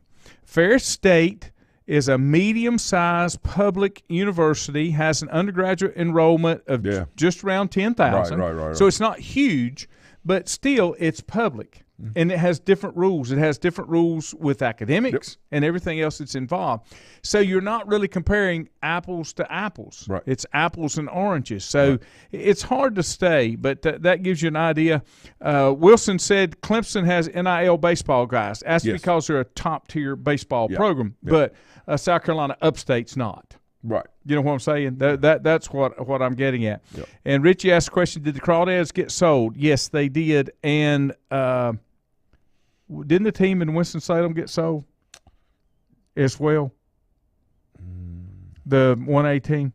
Fair State is a medium-sized public university, has an undergraduate enrollment of just around 10,000. Right. So it's not huge, but still it's public. Mm-hmm. And it has different rules. It has different rules with academics and everything else that's involved. So you're not really comparing apples to apples. Right. It's apples and oranges. So it's hard to say, but that gives you an idea. Wilson said Clemson has NIL baseball guys. That's because they're a top-tier baseball program. But South Carolina Upstate's not. Right. You know what I'm saying? That's what I'm getting at. Yep. And Richie asked the question, did the crawdads get sold? Yes, they did. And didn't the team in Winston-Salem get sold as well? The 1A team?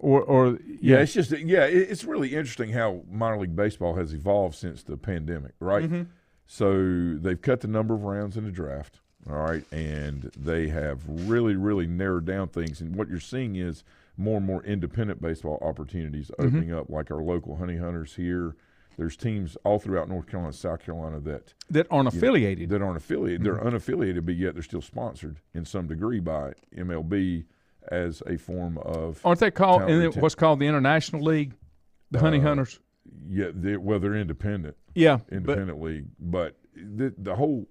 It's just it's really interesting how minor league baseball has evolved since the pandemic, right? Mm-hmm. So they've cut the number of rounds in the draft. All right, and they have really, really narrowed down things. And what you're seeing is more and more independent baseball opportunities opening up, like our local Honey Hunters here. There's teams all throughout North Carolina, South Carolina that aren't affiliated. That aren't affiliated. They're unaffiliated, but yet they're still sponsored in some degree by MLB as a form of. Aren't they called what's called the International League, the Honey Hunters? Yeah, they're independent. Yeah, independent league, but the whole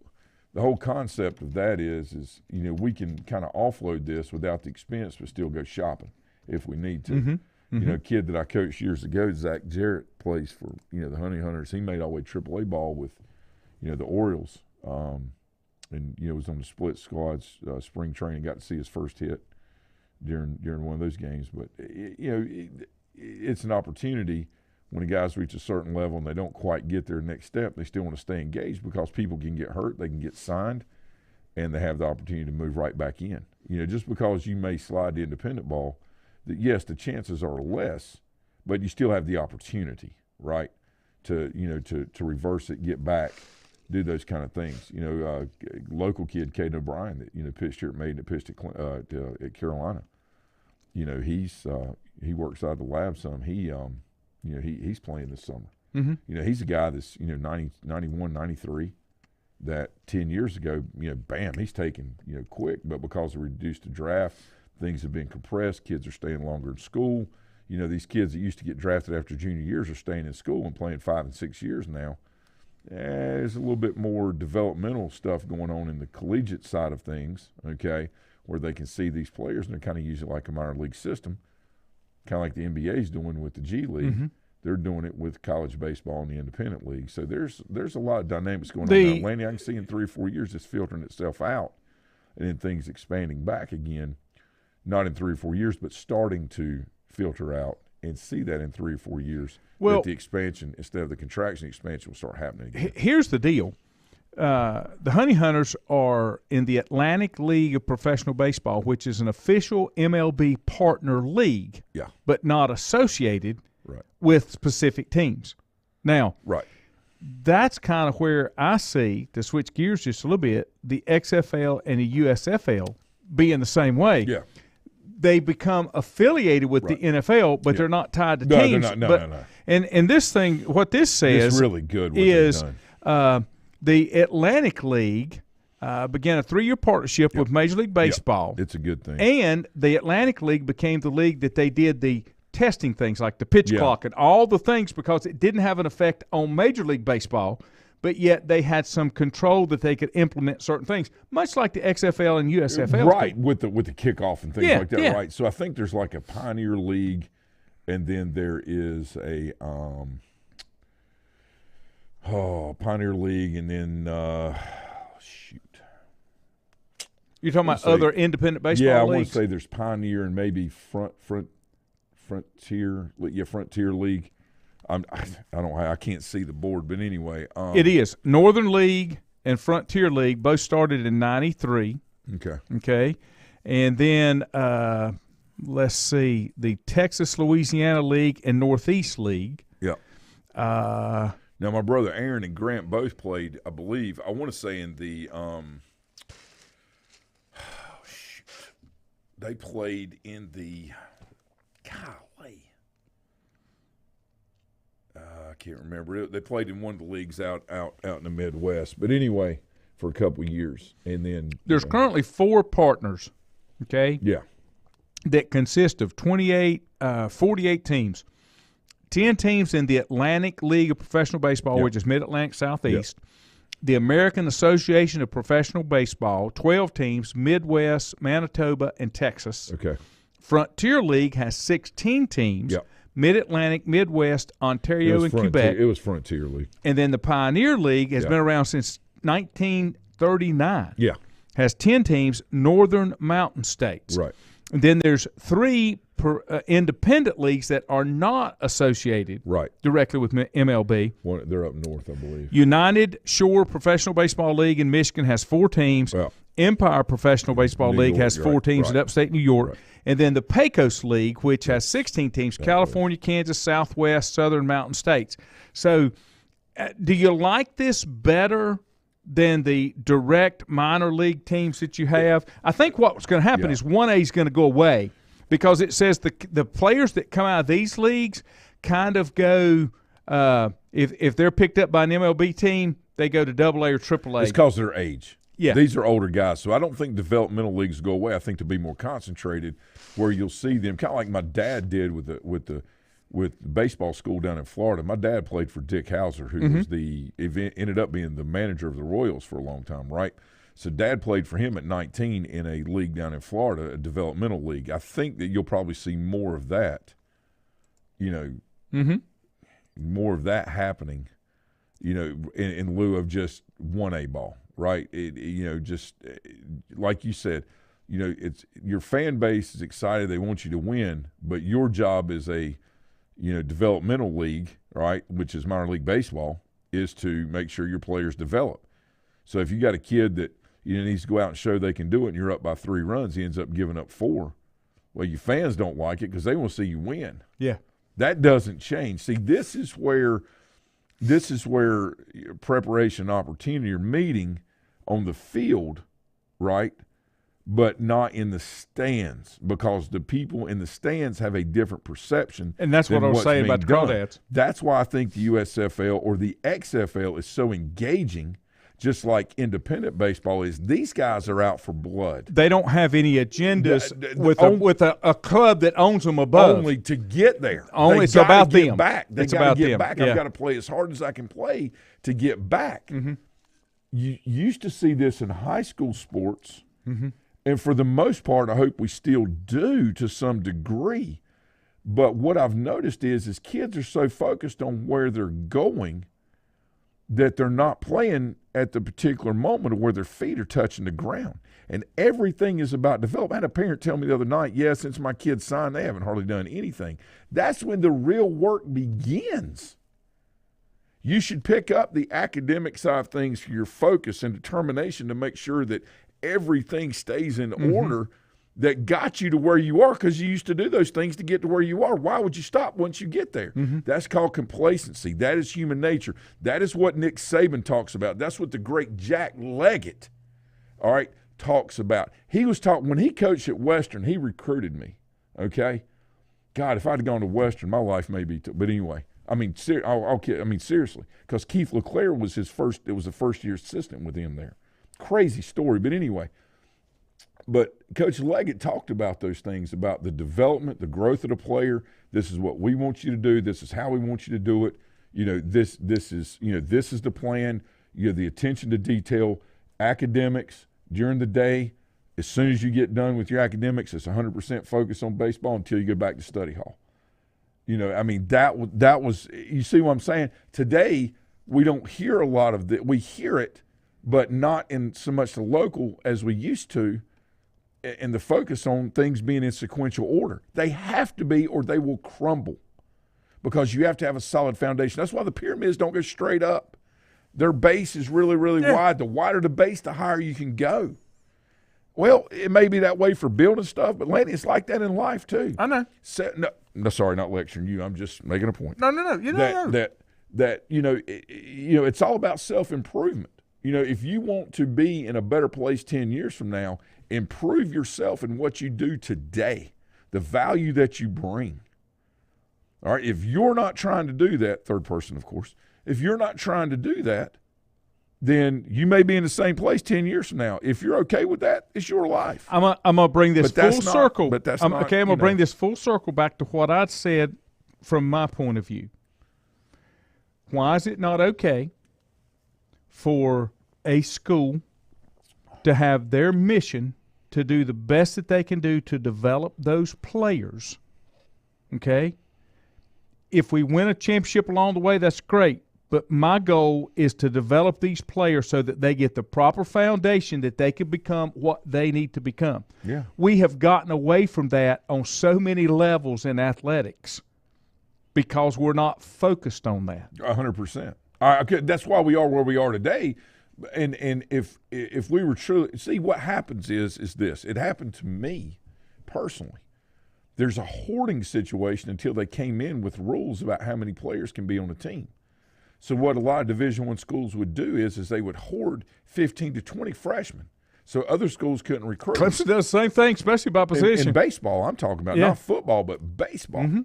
concept of that is we can kind of offload this without the expense but still go shopping if we need to. Mm-hmm. You know, a kid that I coached years ago, Zach Jarrett, plays for, the Honey Hunters. He made all the way AAA ball with, the Orioles. And, was on the split squads, spring training, got to see his first hit during one of those games. But, it's an opportunity when the guys reach a certain level and they don't quite get their next step. They still want to stay engaged because people can get hurt, they can get signed, and they have the opportunity to move right back in. Just because you may slide the independent ball, yes, the chances are less, but you still have the opportunity, right, to reverse it, get back, do those kind of things. Local kid, Caden O'Brien, that pitched here at Maiden, that pitched at Carolina. He works out of the lab some. He's playing this summer. Mm-hmm. He's a guy that's 90, 91, 93. That 10 years ago, bam, he's taken quick. But because of reduced draft, things have been compressed. Kids are staying longer in school. These kids that used to get drafted after junior years are staying in school and playing 5 and 6 years now. There's a little bit more developmental stuff going on in the collegiate side of things, okay, where they can see these players and they're kind of using it like a minor league system, kind of like the NBA's doing with the G League. Mm-hmm. They're doing it with college baseball and the independent league. So there's a lot of dynamics going on now. Lanny, I can see in 3 or 4 years it's filtering itself out and then things expanding back again, not in 3 or 4 years, but starting to filter out, and see that in 3 or 4 years. Well, that the expansion, instead of the contraction, expansion will start happening again. Here's the deal. The Honey Hunters are in the Atlantic League of Professional Baseball, which is an official MLB partner league, but not associated with specific teams. Now, that's kind of where I see, to switch gears just a little bit, the XFL and the USFL being the same way. Yeah. They become affiliated with the NFL, but they're not tied to teams. No. And this thing, what this says it's really good is the Atlantic League began a 3-year partnership with Major League Baseball. It's a good thing. And the Atlantic League became the league that they did the testing things like the pitch clock and all the things, because it didn't have an effect on Major League Baseball, but yet they had some control that they could implement certain things, much like the XFL and USFL. Right, with the kickoff and things like that, right? So I think there's like a Pioneer League, and then there is a Pioneer League, and then You're talking about other independent baseball leagues? Yeah, I want to say there's Pioneer and maybe Frontier League. I can't see the board, but anyway. It is. Northern League and Frontier League both started in 93. Okay. And then, let's see, the Texas-Louisiana League and Northeast League. Yeah. Now, my brother Aaron and Grant both played, I believe, I want to say in the they played in the – golly. I can't remember. They played in one of the leagues out in the Midwest. But anyway, for a couple of years. And then there's currently 4 partners, okay? Yeah. That consist of 48 teams. 10 teams in the Atlantic League of Professional Baseball, which is Mid-Atlantic Southeast. The American Association of Professional Baseball, 12 teams, Midwest, Manitoba, and Texas. Okay. Frontier League has 16 teams, Mid-Atlantic, Midwest, Ontario, and Quebec. It was Frontier League. And then the Pioneer League has been around since 1939. Yeah. Has 10 teams, Northern Mountain States. Right. And then there's 3 independent leagues that are not associated directly with MLB. They're up north, I believe. United Shore Professional Baseball League in Michigan has 4 teams. Empire Professional Baseball League has 4 teams in upstate New York. And then the Pecos League, which has 16 teams, California, Kansas, Southwest, Southern Mountain States. So do you like this better than the direct minor league teams that you have? I think what's going to happen is 1A is going to go away, because it says the players that come out of these leagues kind of go if they're picked up by an MLB team, they go to AA or AAA. It's because of their age. Yeah. These are older guys, so I don't think developmental leagues go away. I think they'll be more concentrated, where you'll see them kind of like my dad did with the baseball school down in Florida. My dad played for Dick Hauser, who was ended up being the manager of the Royals for a long time, right? So Dad played for him at 19 in a league down in Florida, a developmental league. I think that you'll probably see more of that more of that happening, in lieu of just 1A ball, right? Just like you said, it's your fan base is excited. They want you to win, but your job as a, developmental league, right, which is minor league baseball, is to make sure your players develop. So if you got a kid that needs to go out and show they can do it, and you're up by 3 runs, he ends up giving up 4. Well, your fans don't like it because they want to see you win. Yeah, that doesn't change. See, this is where preparation, opportunity are meeting on the field, right? But not in the stands, because the people in the stands have a different perception. And that's what I was saying about the crawdads. That's why I think the USFL or the XFL is so engaging, just like independent baseball is. These guys are out for blood. They don't have any agendas with a club that owns them above. Only to get there. Only it's about them. Back. They it's got about to get them. back. Yeah. I've got to play as hard as I can play to get back. Mm-hmm. You used to see this in high school sports. Mm-hmm. And for the most part, I hope we still do to some degree. But what I've noticed is kids are so focused on where they're going that they're not playing at the particular moment of where their feet are touching the ground. And everything is about development. I had a parent tell me the other night, since my kids signed, they haven't hardly done anything. That's when the real work begins. You should pick up the academic side of things for your focus and determination to make sure that everything stays in order that got you to where you are, because you used to do those things to get to where you are. Why would you stop once you get there? That's called complacency. That is human nature. That is what Nick Saban talks about. That's what the great Jack Leggett, all right, talks about. He was talking, when he coached at Western, he recruited me, okay? God, if I'd gone to Western, my life may be, but anyway. Seriously, because Keith LeClaire was the first-year assistant with him there. Crazy story, but anyway. But Coach Leggett talked about those things, about the development, the growth of the player. This is what we want you to do. This is how we want you to do it. This is the plan. The attention to detail, academics during the day. As soon as you get done with your academics, it's 100% focus on baseball until you go back to study hall. That was, you see what I'm saying? Today, we don't hear a lot of that. We hear it, but not in so much the local as we used to, and the focus on things being in sequential order. They have to be, or they will crumble, because you have to have a solid foundation. That's why the pyramids don't go straight up. Their base is really, really wide. The wider the base, the higher you can go. Well, it may be that way for building stuff, but Lanny, it's like that in life too. I know. No, sorry, not lecturing you. I'm just making a point. No. It's all about self-improvement. If you want to be in a better place 10 years from now, improve yourself in what you do today, the value that you bring. All right, if you're not trying to do that, third person, of course, if you're not trying to do that, then you may be in the same place 10 years from now. If you're okay with that, it's your life. I'm gonna bring this full circle. But that's I'm not. Okay, I'm gonna bring this full circle back to what I said from my point of view. Why is it not okay for a school to have their mission to do the best that they can do to develop those players? Okay? If we win a championship along the way, that's great. But my goal is to develop these players so that they get the proper foundation that they can become what they need to become. Yeah. We have gotten away from that on so many levels in athletics because we're not focused on that. 100%. Okay, that's why we are where we are today. And if we were truly – see, what happens is this. It happened to me personally. There's a hoarding situation until they came in with rules about how many players can be on a team. So what a lot of Division I schools would do is they would hoard 15 to 20 freshmen, so other schools couldn't recruit. Clemson does the same thing, especially by position. In baseball, I'm talking about, not football, but baseball. Mm-hmm.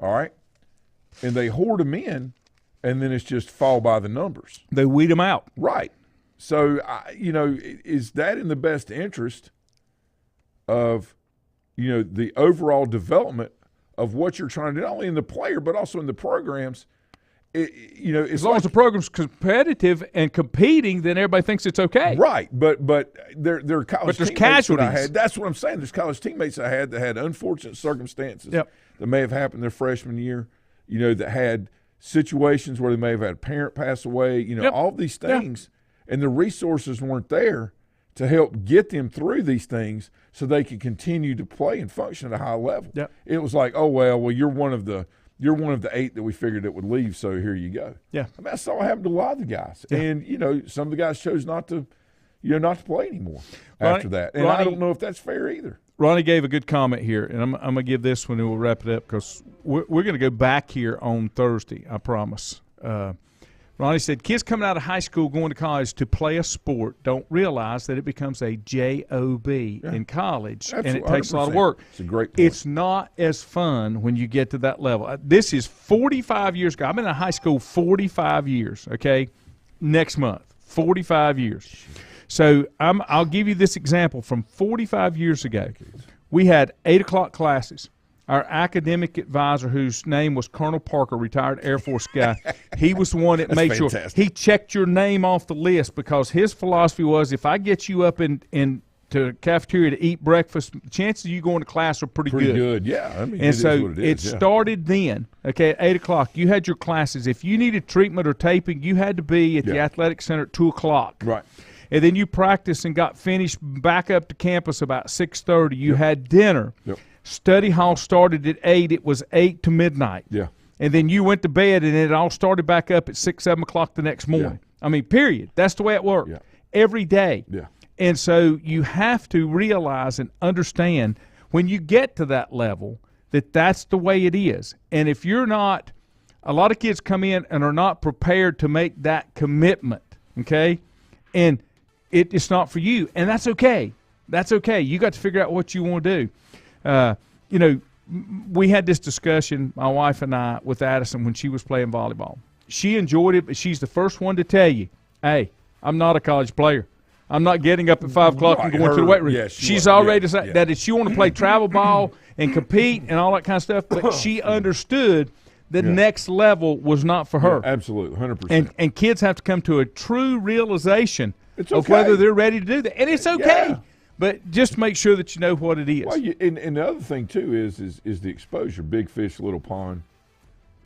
All right? And they hoard them in, and then it's just fall by the numbers. They weed them out. Right. So, is that in the best interest of, the overall development of what you're trying to do, not only in the player but also in the programs? it's as long as the program's competitive and competing, then everybody thinks it's okay. Right, but there are college there's teammates casualties. that I had. That's what I'm saying. There's college teammates I had that had unfortunate circumstances Yep. that may have happened their freshman year, that had situations where they may have had a parent pass away, Yep. all these things, and the resources weren't there to help get them through these things so they could continue to play and function at a high level. Yep. It was like, oh, well, you're one of the 8 that we figured that would leave, so here you go. Yeah. I mean, that's all happened to a lot of the guys. Yeah. And, some of the guys chose not to play anymore Ronnie, after that. And I don't know if that's fair either. Ronnie gave a good comment here, and I'm going to give this one and we'll wrap it up because we're going to go back here on Thursday, I promise. Ronnie said, kids coming out of high school going to college to play a sport don't realize that it becomes a job in college, and it takes a lot of work. It's a great point. It's not as fun when you get to that level. This is 45 years ago. I've been in high school 45 years, okay, next month, 45 years. So I'll give you this example from 45 years ago. We had 8 o'clock classes. Our academic advisor, whose name was Colonel Parker, retired Air Force guy, he was the one that made fantastic. sure he checked your name off the list because his philosophy was if I get you up to the cafeteria to eat breakfast, the chances of you going to class are pretty good. Yeah. I mean, And so is what it is. started then, okay, at 8 o'clock. You had your classes. If you needed treatment or taping, you had to be at the athletic center at 2 o'clock. Right. And then you practiced and got finished back up to campus about 6:30. You had dinner. Yep. Study hall started at 8. It was 8 to midnight. Yeah. And then you went to bed, and it all started back up at 6, 7 o'clock the next morning. I mean, period. That's the way it worked. Yeah. Every day. Yeah. And so you have to realize and understand when you get to that level that that's the way it is. And if you're not – a lot of kids come in and are not prepared to make that commitment, okay? And it's not for you, and that's okay. That's okay. You got to figure out what you want to do. We had this discussion, my wife and I, with Addison when she was playing volleyball. She enjoyed it, but she's the first one to tell you, hey, I'm not a college player. I'm not getting up at 5 o'clock and going to the weight room. Yeah, She's already decided that if she want to play travel ball and compete and all that kind of stuff, but she understood the next level was not for her. Yeah, absolutely, 100%. And kids have to come to a true realization It's of okay. whether they're ready to do that. And it's okay. Yeah. But just make sure that you know what it is. Well, and the other thing, too, is the exposure. Big fish, little pond.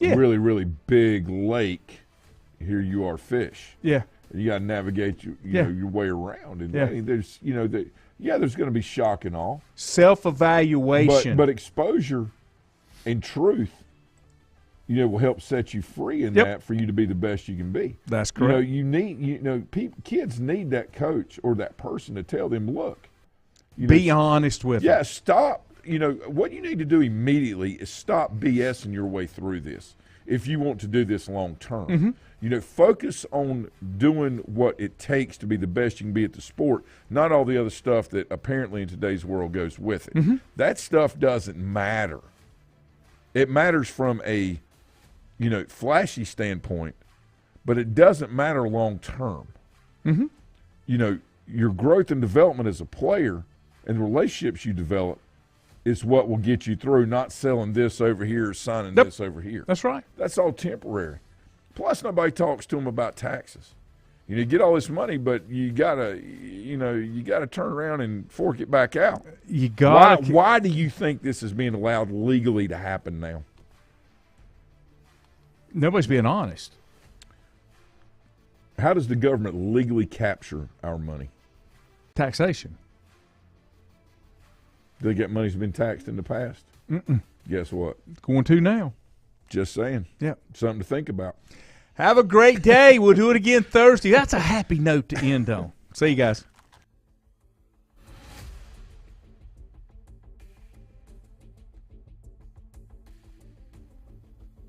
Yeah. Really, really big lake. Here you are fish. Yeah. And you got to navigate your way around. And Yeah. I mean, there's there's going to be shock and all. Self-evaluation. But exposure and truth, will help set you free in Yep. that for you to be the best you can be. That's correct. You need, kids need that coach or that person to tell them, look. Be honest with them. Stop. What you need to do immediately is stop BSing your way through this if you want to do this long term. Focus on doing what it takes to be the best you can be at the sport, not all the other stuff that apparently in today's world goes with it. That stuff doesn't matter. It matters from a flashy standpoint, but it doesn't matter long term. Your growth and development as a player and the relationships you develop is what will get you through, not selling this over here, signing this over here. That's right. That's all temporary. Plus, nobody talks to them about taxes. You get all this money, but you gotta turn around and fork it back out. You got. Why do you think this is being allowed legally to happen now? Nobody's being honest. How does the government legally capture our money? Taxation. Do they get money's been taxed in the past? Guess what? Going to now. Just saying. Yeah. Something to think about. Have a great day. We'll do it again Thursday. That's a happy note to end on. See you guys.